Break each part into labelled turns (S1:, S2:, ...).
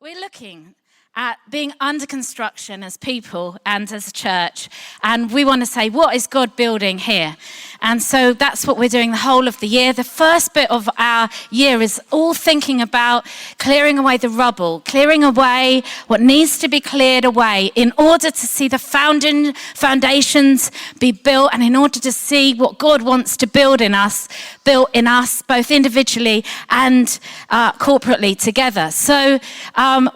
S1: We're looking at being under construction as people and as a church, and we want to say, what is God building here? And so that's what we're doing the whole of the year. The first bit of our year is all thinking about clearing away the rubble, clearing away what needs to be cleared away in order to see the foundations be built, and in order to see what God wants to build in us, built in us both individually and corporately together. So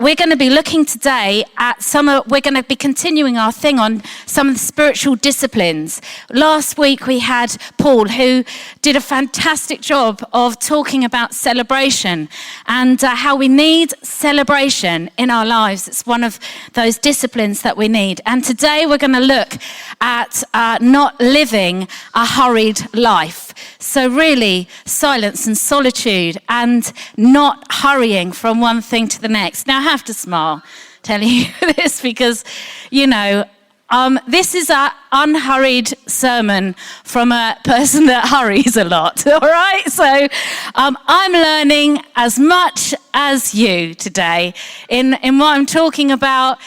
S1: we're going to be looking today at we're going to be continuing our thing on some of the spiritual disciplines. Last week we had Paul, who did a fantastic job of talking about celebration and how we need celebration in our lives. It's one of those disciplines that we need. And today we're going to look at not living a hurried life. So really, silence and solitude and not hurrying from one thing to the next. Now, I have to smile telling you this because, this is an unhurried sermon from a person that hurries a lot, all right? So I'm learning as much as you today in what I'm talking about.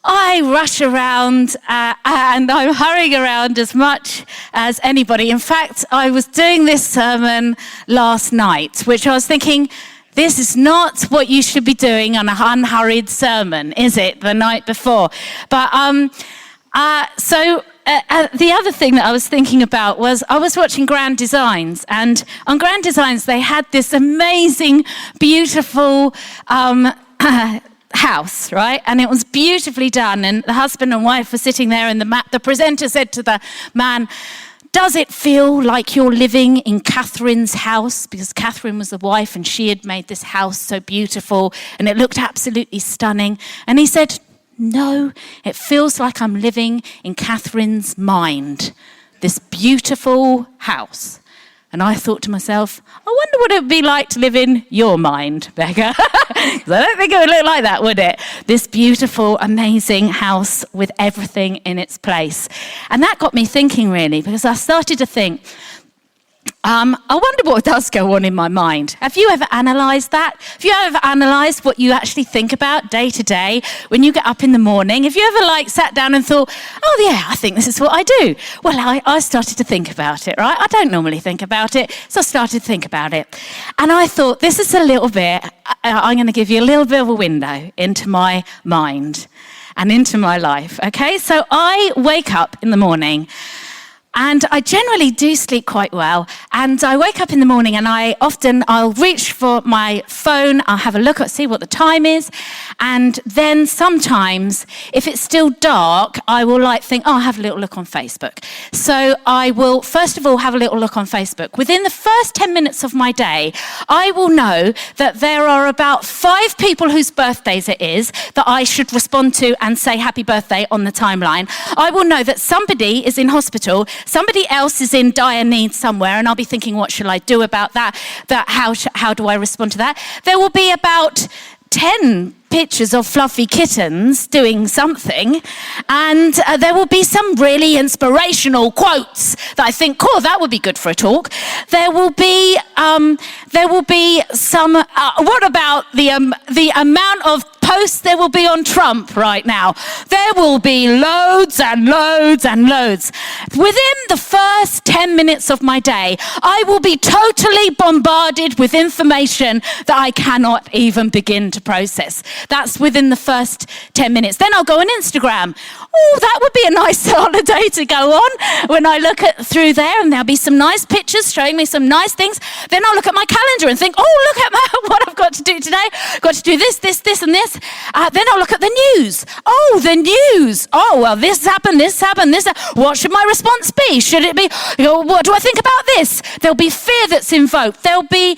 S1: I rush around and I'm hurrying around as much as anybody. In fact, I was doing this sermon last night, which I was thinking, this is not what you should be doing on an unhurried sermon, is it, the night before? But the other thing that I was thinking about was I was watching Grand Designs, and on Grand Designs they had this amazing, beautiful house, right? And it was beautifully done, and the husband and wife were sitting there, and the presenter said to the man, "Does it feel like you're living in Catherine's house?" Because Catherine was the wife and she had made this house so beautiful and it looked absolutely stunning. And he said, "No, it feels like I'm living in Catherine's mind, this beautiful house." And I thought to myself, I wonder what it would be like to live in your mind, Becca. Because I don't think it would look like that, would it? This beautiful, amazing house with everything in its place. And that got me thinking, really, because I started to think, I wonder what does go on in my mind. Have you ever analysed that? Have you ever analysed what you actually think about day to day when you get up in the morning? Have you ever sat down and thought, oh yeah, I think this is what I do? Well, I started to think about it, right? I don't normally think about it, so I started to think about it. And I thought, this is a little bit, I'm going to give you a little bit of a window into my mind and into my life, okay? So I wake up in the morning, and I generally do sleep quite well. And I wake up in the morning and I'll reach for my phone, I'll have a look at, see what the time is. And then sometimes, if it's still dark, I will think, I'll have a little look on Facebook. So I will, first of all, have a little look on Facebook. Within the first 10 minutes of my day, I will know that there are about 5 people whose birthdays it is that I should respond to and say happy birthday on the timeline. I will know that somebody is in hospital, somebody else is in dire need somewhere, and I'll be thinking, what shall I do about that? How do I respond to that? There will be about 10 pictures of fluffy kittens doing something, and there will be some really inspirational quotes that I think, cool, that would be good for a talk. There will be some. What about the amount of posts there will be on Trump right now? There will be loads and loads and loads. Within the first 10 minutes of my day, I will be totally bombarded with information that I cannot even begin to process. That's within the first 10 minutes. Then I'll go on Instagram. Oh, that would be a nice holiday to go on when I look through there, and there'll be some nice pictures showing me some nice things. Then I'll look at my calendar and think, oh, look at what I've got to do today. I've got to do this, this, this, and this. Then I'll look at the news. Oh, the news. Oh, well, this happened, this. What should my response be? Should it be, what do I think about this? There'll be fear that's invoked. There'll be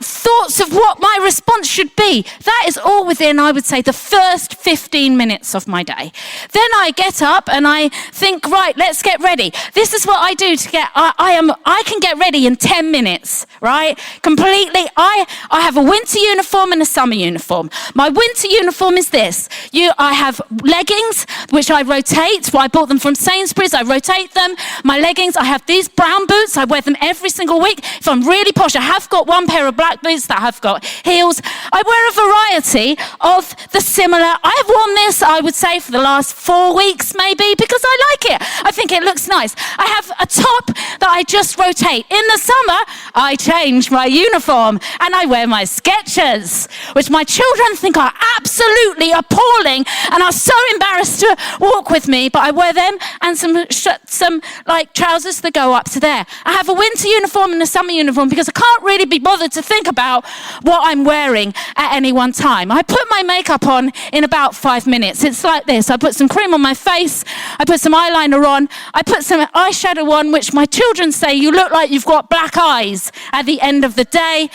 S1: thoughts of what my response should be. That is all within, I would say, the first 15 minutes of my day. Then I get up and I think, right, let's get ready. This is what I do to get, I can get ready in 10 minutes, right? Completely. I have a winter uniform and a summer uniform. My winter winter uniform is this. I have leggings, which I rotate. Well, I bought them from Sainsbury's. I rotate them. My leggings, I have these brown boots. I wear them every single week. If I'm really posh, I have got one pair of black boots that have got heels. I wear a variety of the similar. I have worn this, I would say, for the last 4 weeks maybe, because I like it. I think it looks nice. I have a top that I just rotate. In the summer, I change my uniform and I wear my Skechers, which my children think are absolutely appalling and are so embarrassed to walk with me, but I wear them and some like trousers that go up to there. I have a winter uniform and a summer uniform because I can't really be bothered to think about what I'm wearing at any one time. I put my makeup on in about 5 minutes. It's like this. I put some cream on my face. I put some eyeliner on. I put some eyeshadow on, which my children say you look like you've got black eyes at the end of the day.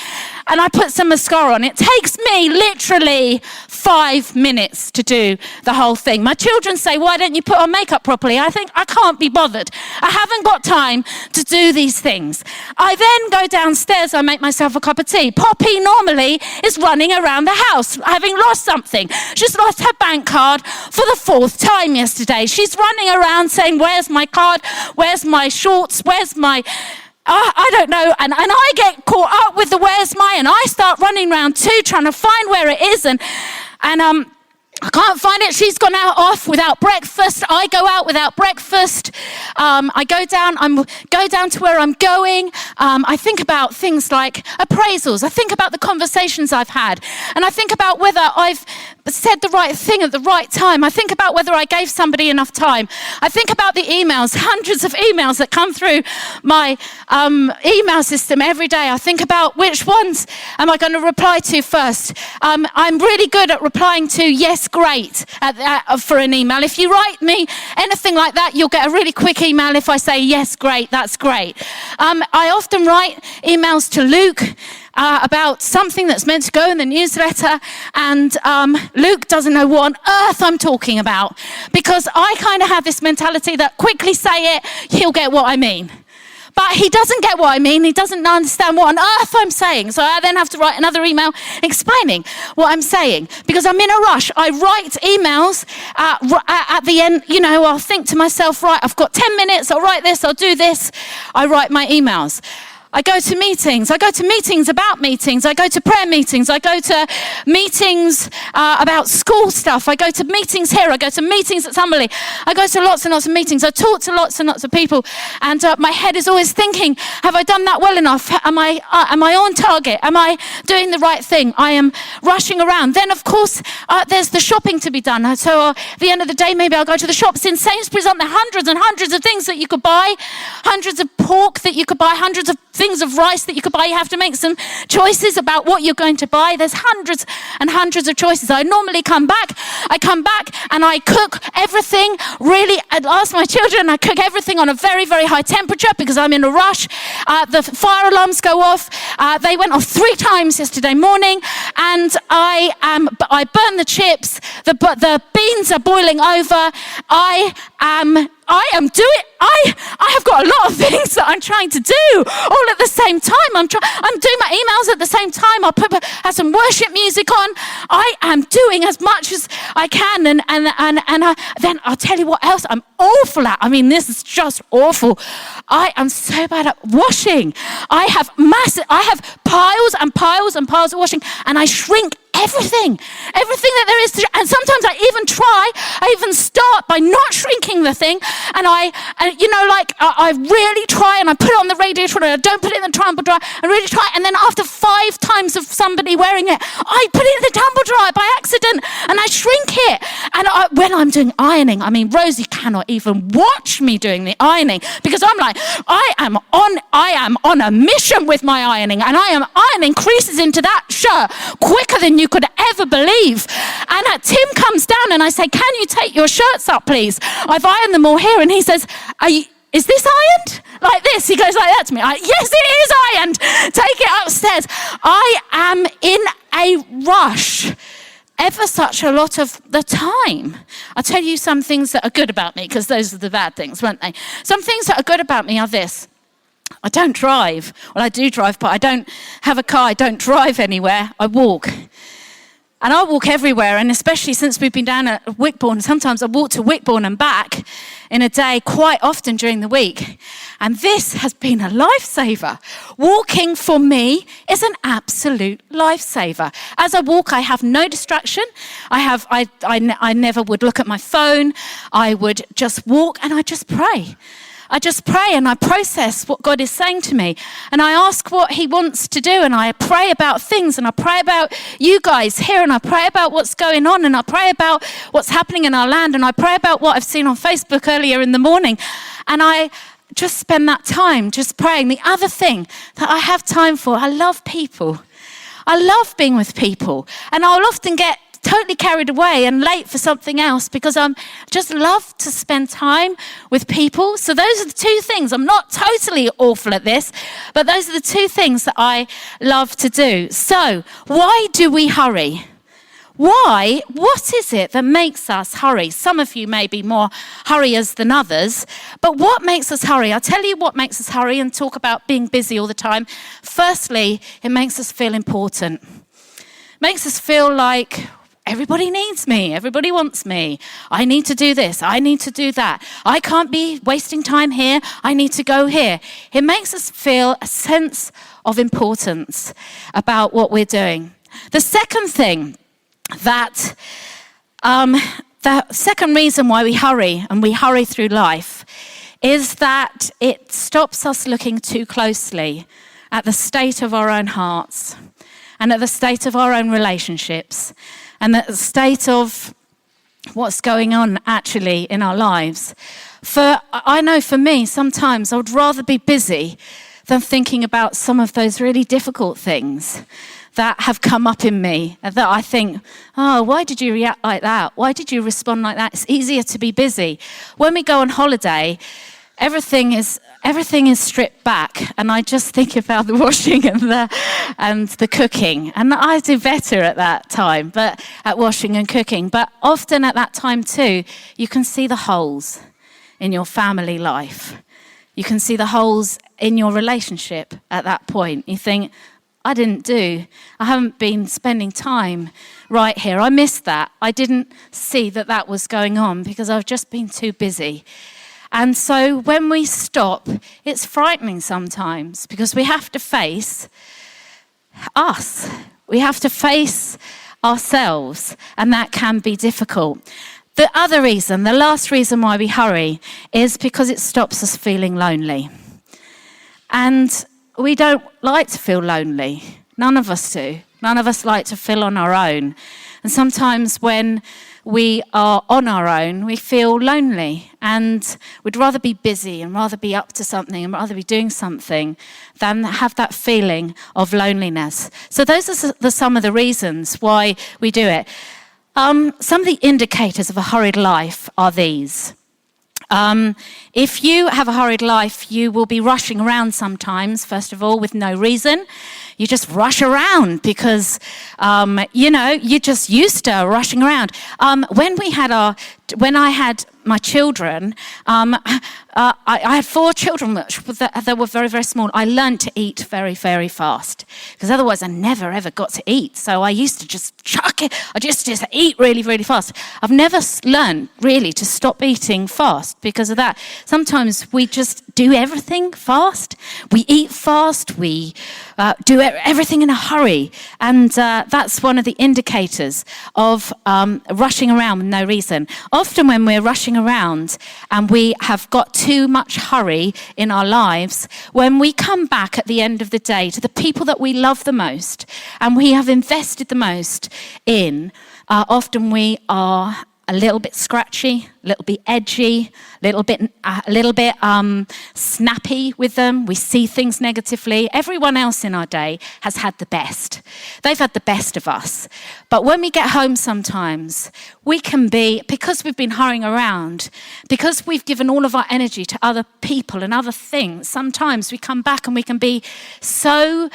S1: And I put some mascara on. It takes me literally 5 minutes to do the whole thing. My children say, why don't you put on makeup properly? I think I can't be bothered. I haven't got time to do these things. I then go downstairs, I make myself a cup of tea. Poppy normally is running around the house, having lost something. She's lost her bank card for the 4th time yesterday. She's running around saying, where's my card? Where's my shorts? Where's my... I don't know, and I get caught up with the where's my, and I start running around too, trying to find where it is, and I can't find it. She's gone out off without breakfast. I go out without breakfast. I go down to where I'm going. I think about things like appraisals. I think about the conversations I've had, and I think about whether I've said the right thing at the right time. I think about whether I gave somebody enough time. I think about the emails, hundreds of emails that come through my email system every day. I think about which ones am I going to reply to first. I'm really good at replying to yes, great for an email. If you write me anything like that, you'll get a really quick email if I say yes, great, that's great. I often write emails to Luke about something that's meant to go in the newsletter, and Luke doesn't know what on earth I'm talking about, because I kind of have this mentality that quickly say it, he'll get what I mean. But he doesn't get what I mean. He doesn't understand what on earth I'm saying. So I then have to write another email explaining what I'm saying, because I'm in a rush. I write emails at the end, I'll think to myself, right, I've got 10 minutes, I'll write this, I'll do this. I write my emails. I go to meetings. I go to meetings about meetings. I go to prayer meetings. I go to meetings about school stuff. I go to meetings here. I go to meetings at Summerley. I go to lots and lots of meetings. I talk to lots and lots of people. And my head is always thinking, have I done that well enough? Am I on target? Am I doing the right thing? I am rushing around. Then, of course, there's the shopping to be done. So at the end of the day, maybe I'll go to the shops. In Sainsbury's, aren't there hundreds and hundreds of things that you could buy? Hundreds of pork that you could buy, hundreds of things of rice that you could buy. You have to make some choices about what you're going to buy. There's hundreds and hundreds of choices. I normally come back and I cook everything really. I ask my children, I cook everything on a very, very high temperature because I'm in a rush. The fire alarms go off. They went off 3 times yesterday morning, and I burn the chips. The beans are boiling over. I have got a lot of things that I'm trying to do all at the same time. I'm doing my emails at the same time. I'll have some worship music on. I am doing as much as I can, and then I'll tell you what else I'm awful at. I mean, this is just awful. I am so bad at washing. I have piles and piles and piles of washing, and I shrink everything that there is to, and sometimes I even start by not shrinking the thing, and I really try, and I put it on the radiator, and I don't put it in the tumble dryer. I really try, and then after 5 times of somebody wearing it, I put it in the tumble dryer by accident, and I shrink it. And when I'm doing ironing, I mean, Rosie cannot even watch me doing the ironing, because I'm like, I am on a mission with my ironing, and I am ironing creases into that shirt quicker than you could ever believe. And Tim comes down, and I say, can you take your shirts up, please? I've ironed them all here. And he says, is this ironed? Like this. He goes like that to me. Yes, it is ironed. Take it upstairs. I am in a rush ever such a lot of the time. I'll tell you some things that are good about me, because those are the bad things, weren't they? Some things that are good about me are this. I don't drive. Well, I do drive, but I don't have a car. I don't drive anywhere. I walk. And I walk everywhere, and especially since we've been down at Wickbourne, sometimes I walk to Wickbourne and back in a day quite often during the week. And this has been a lifesaver. Walking for me is an absolute lifesaver. As I walk, I have no distraction. I never would look at my phone. I would just walk and I just pray. I just pray and I process what God is saying to me. And I ask what he wants to do. And I pray about things. And I pray about you guys here. And I pray about what's going on. And I pray about what's happening in our land. And I pray about what I've seen on Facebook earlier in the morning. And I just spend that time just praying. The other thing that I have time for, I love people. I love being with people. And I'll often get totally carried away and late for something else because I just love to spend time with people. So those are the two things. I'm not totally awful at this, but those are the two things that I love to do. So why do we hurry? Why? What is it that makes us hurry? Some of you may be more hurriers than others, but what makes us hurry? I'll tell you what makes us hurry and talk about being busy all the time. Firstly, it makes us feel important. It makes us feel like everybody needs me. Everybody wants me. I need to do this. I need to do that. I can't be wasting time here. I need to go here. It makes us feel a sense of importance about what we're doing. The second thing the second reason why we hurry and we hurry through life is that it stops us looking too closely at the state of our own hearts and at the state of our own relationships and the state of what's going on actually in our lives. I know for me, sometimes I would rather be busy than thinking about some of those really difficult things that have come up in me, that I think, oh, why did you react like that? Why did you respond like that? It's easier to be busy. When we go on holiday, everything is stripped back, and I just think about the washing and the cooking. And I do better at that time, but at washing and cooking. But often at that time too, you can see the holes in your family life. You can see the holes in your relationship at that point. You think, I haven't been spending time right here. I missed that. I didn't see that was going on because I've just been too busy. And so when we stop, it's frightening sometimes because we have to face us. We have to face ourselves, and that can be difficult. The other reason, the last reason why we hurry is because it stops us feeling lonely. And we don't like to feel lonely. None of us do. None of us like to feel on our own. And sometimes when we are on our own, we feel lonely and we'd rather be busy and rather be up to something and rather be doing something than have that feeling of loneliness. So those are some of the reasons why we do it. Some of the indicators of a hurried life are these. If you have a hurried life, you will be rushing around sometimes, first of all, with no reason. You just rush around because, you're just used to rushing around. When I had my children, I had 4 children that were very, very small. I learned to eat very, very fast because otherwise I never, ever got to eat. So I used to just chuck it. I just eat really, really fast. I've never learned really to stop eating fast because of that. Sometimes we just do everything fast. We eat fast. We do everything in a hurry. And that's one of the indicators of rushing around with no reason. Often when we're rushing around and we have got too much hurry in our lives, when we come back at the end of the day to the people that we love the most and we have invested the most in, often we are a little bit scratchy, a little bit edgy, a little bit snappy with them. We see things negatively. Everyone else in our day has had the best. They've had the best of us. But when we get home sometimes, we can be, because we've been hurrying around, because we've given all of our energy to other people and other things, sometimes we come back and we can be so,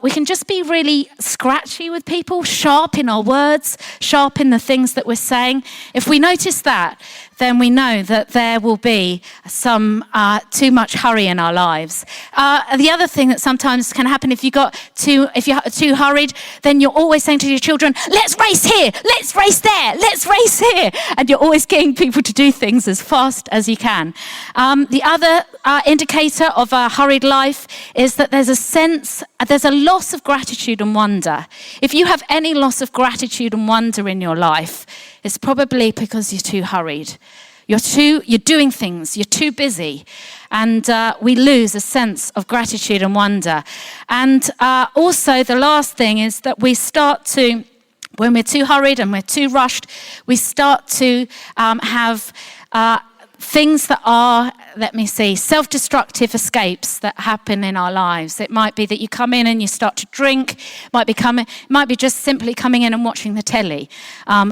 S1: we can just be really scratchy with people, sharp in our words, sharp in the things that we're saying. If we notice that, then we know that there will be some too much hurry in our lives. The other thing that sometimes can happen if you're too hurried, then you're always saying to your children, let's race here, let's race there, let's race here. And you're always getting people to do things as fast as you can. The other indicator of a hurried life is that there's a loss of gratitude and wonder. If you have any loss of gratitude and wonder in your life, it's probably because you're too hurried. You're doing things, you're too busy. And we lose a sense of gratitude and wonder. And also the last thing is that we start to, when we're too hurried and we're too rushed, we start to have things that are, self-destructive escapes that happen in our lives. It might be that you come in and you start to drink. It might be just simply coming in and watching the telly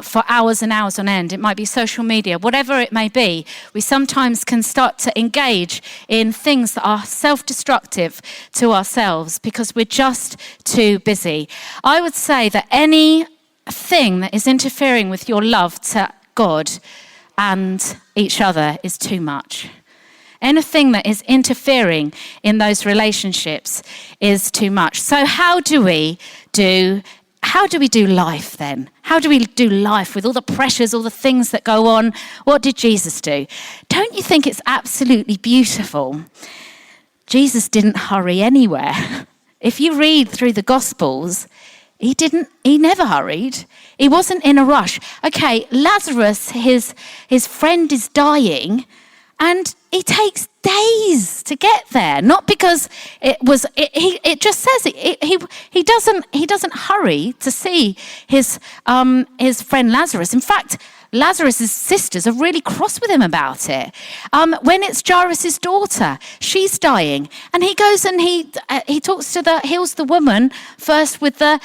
S1: for hours and hours on end. It might be social media, whatever it may be. We sometimes can start to engage in things that are self-destructive to ourselves because we're just too busy. I would say that anything that is interfering with your love to God and each other is too much. Anything that is interfering in those relationships is too much. So how do we do life then? How do we do life with all the pressures, all the things that go on? What did Jesus do? Don't you think it's absolutely beautiful? Jesus didn't hurry anywhere. If you read through the Gospels, he never hurried. He wasn't in a rush. Okay, Lazarus, his friend is dying, and it takes days to get there. Not because it just says he doesn't hurry to see his friend Lazarus. In fact, Lazarus' sisters are really cross with him about it. When it's Jairus' daughter, she's dying, and he goes and he heals the woman first with the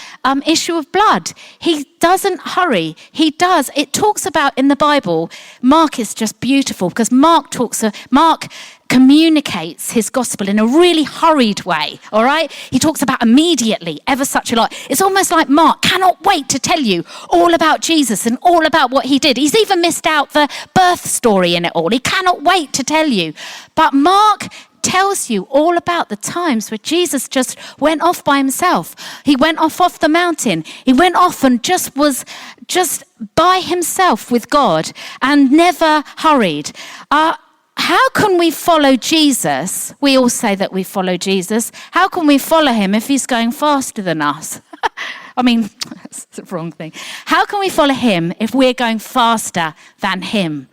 S1: issue of blood. He doesn't hurry. He does. It talks about in the Bible. Mark is just beautiful because Mark communicates his gospel in a really hurried way, all right? He talks about immediately, ever such a lot. It's almost like Mark cannot wait to tell you all about Jesus and all about what he did. He's even missed out the birth story in it all. He cannot wait to tell you. But Mark tells you all about the times where Jesus just went off by himself. He went off the mountain. He went off and was just by himself with God and never hurried. How can we follow Jesus? We all say that we follow Jesus. How can we follow him if he's going faster than us? I mean, that's the wrong thing. How can we follow him if we're going faster than him?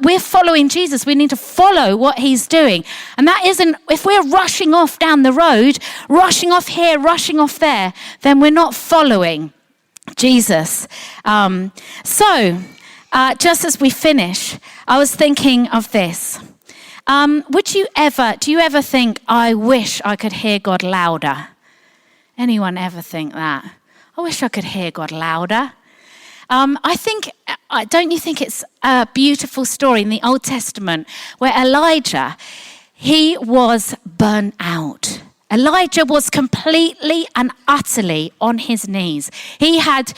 S1: We're following Jesus. We need to follow what he's doing. And that isn't, if we're rushing off down the road, rushing off here, rushing off there, then we're not following Jesus. Just as we finish, I was thinking of this. Do you ever think, I wish I could hear God louder? Anyone ever think that? I wish I could hear God louder. Don't you think it's a beautiful story in the Old Testament where Elijah, he was burnt out. Elijah was completely and utterly on his knees. He had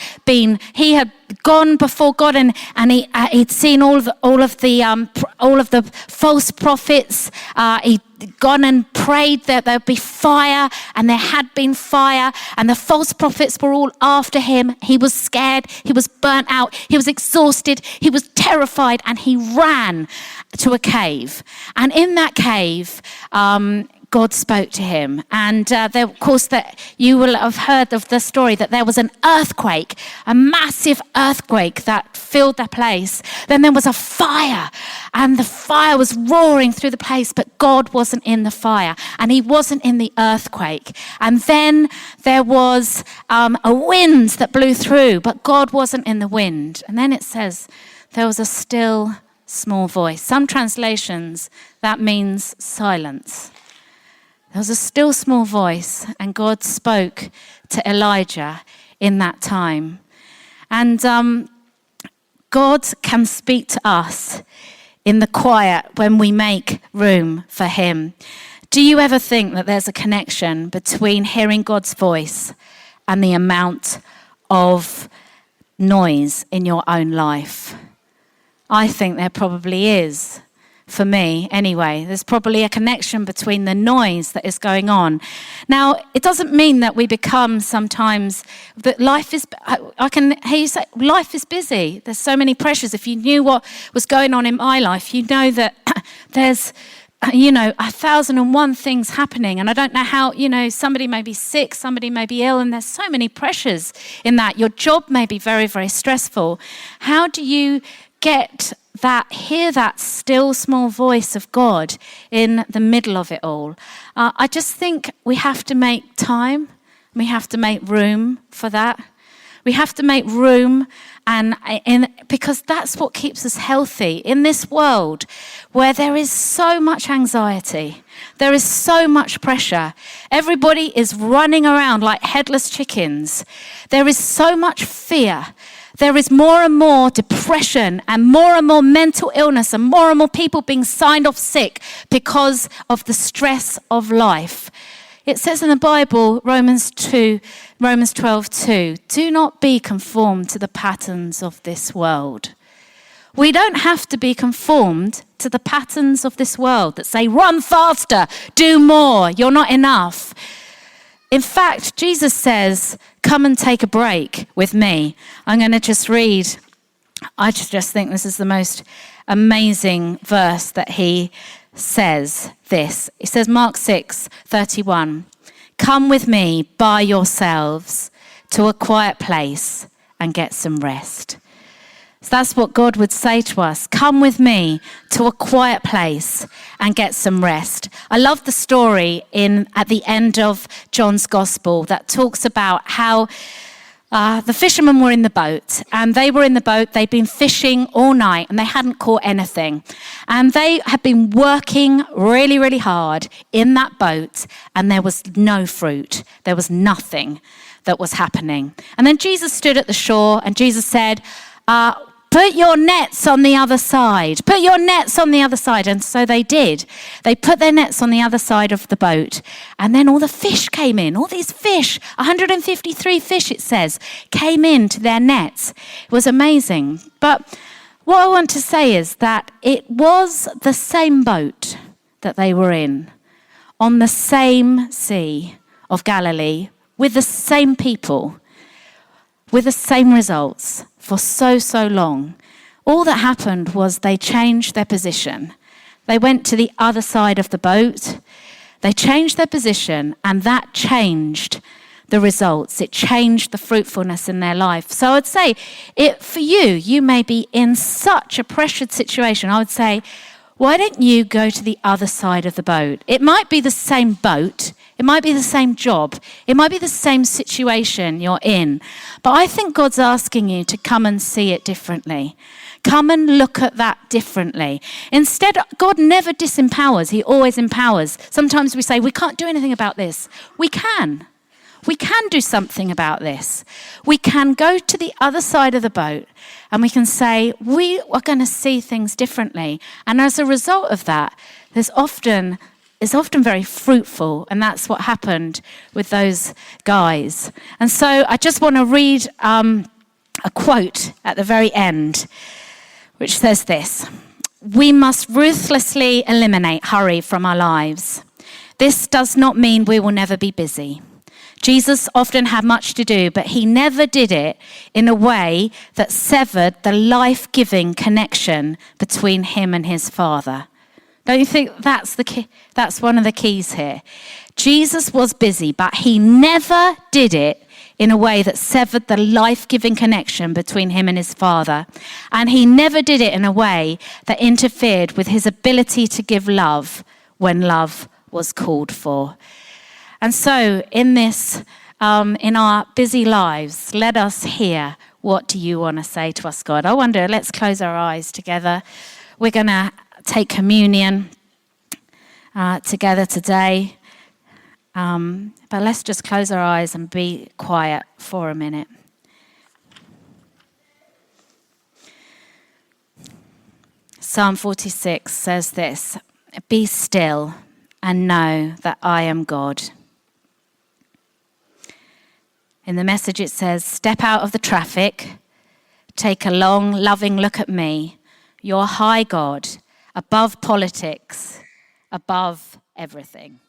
S1: gone before God and he'd seen all of the false prophets. He'd gone and prayed that there'd be fire, and there had been fire, and the false prophets were all after him. He was scared. He was burnt out. He was exhausted. He was terrified, and he ran to a cave. And in that cave, God spoke to him. And of course, that you will have heard of the story that there was an earthquake, a massive earthquake that filled the place. Then there was a fire, and the fire was roaring through the place, but God wasn't in the fire, and he wasn't in the earthquake. And then there was a wind that blew through, but God wasn't in the wind. And then it says there was a still small voice. Some translations, that means silence. There was a still small voice, and God spoke to Elijah in that time. And God can speak to us in the quiet when we make room for him. Do you ever think that there's a connection between hearing God's voice and the amount of noise in your own life? I think there probably is. For me, anyway, there's probably a connection between the noise that is going on. Now, it doesn't mean that we become sometimes, that life is, I can hear you say, life is busy. There's so many pressures. If you knew what was going on in my life, you know that there's, 1,001 things happening. And I don't know how, somebody may be sick, somebody may be ill, and there's so many pressures in that. Your job may be very, very stressful. How do you hear that still small voice of God in the middle of it all? I just think we have to make time. We have to make room for that. We have to make room because that's what keeps us healthy in this world where there is so much anxiety. There is so much pressure. Everybody is running around like headless chickens. There is so much fear. There is more and more depression and more mental illness and more people being signed off sick because of the stress of life. It says in the Bible, Romans 12:2, do not be conformed to the patterns of this world. We don't have to be conformed to the patterns of this world that say, run faster, do more, you're not enough. In fact, Jesus says, come and take a break with me. I'm going to just read. I just think this is the most amazing verse that he says this. He says, Mark 6:31, come with me by yourselves to a quiet place and get some rest. So that's what God would say to us. Come with me to a quiet place and get some rest. I love the story at the end of John's Gospel that talks about how the fishermen were in the boat, and they were in the boat. They'd been fishing all night and they hadn't caught anything. And they had been working really, really hard in that boat, and there was no fruit. There was nothing that was happening. And then Jesus stood at the shore and Jesus said, put your nets on the other side. Put your nets on the other side. And so they did. They put their nets on the other side of the boat. And then all the fish came in. All these fish, 153 fish, it says, came into their nets. It was amazing. But what I want to say is that it was the same boat that they were in, on the same sea of Galilee, with the same people, with the same results for so long. All that happened was they changed their position. They went to the other side of the boat. They changed their position, and that changed the results. It changed the fruitfulness in their life. So I'd say, for you may be in such a pressured situation. I would say, why don't you go to the other side of the boat? It might be the same boat. It might be the same job. It might be the same situation you're in. But I think God's asking you to come and see it differently. Come and look at that differently. Instead, God never disempowers. He always empowers. Sometimes we say, we can't do anything about this. We can. We can do something about this. We can go to the other side of the boat and we can say, we are going to see things differently. And as a result of that, it's often very fruitful, and that's what happened with those guys. And so I just want to read a quote at the very end, which says this: we must ruthlessly eliminate hurry from our lives. This does not mean we will never be busy. Jesus often had much to do, but he never did it in a way that severed the life-giving connection between him and his Father. Don't you think that's the key? That's one of the keys here. Jesus was busy, but he never did it in a way that severed the life-giving connection between him and his Father. And he never did it in a way that interfered with his ability to give love when love was called for. And so in this, in our busy lives, let us hear, what do you want to say to us, God? I wonder, let's close our eyes together. We're going to take communion together today. But let's just close our eyes and be quiet for a minute. Psalm 46 says this: be still and know that I am God. In the Message it says, step out of the traffic take a long, loving look at me, your high God, above politics, above everything.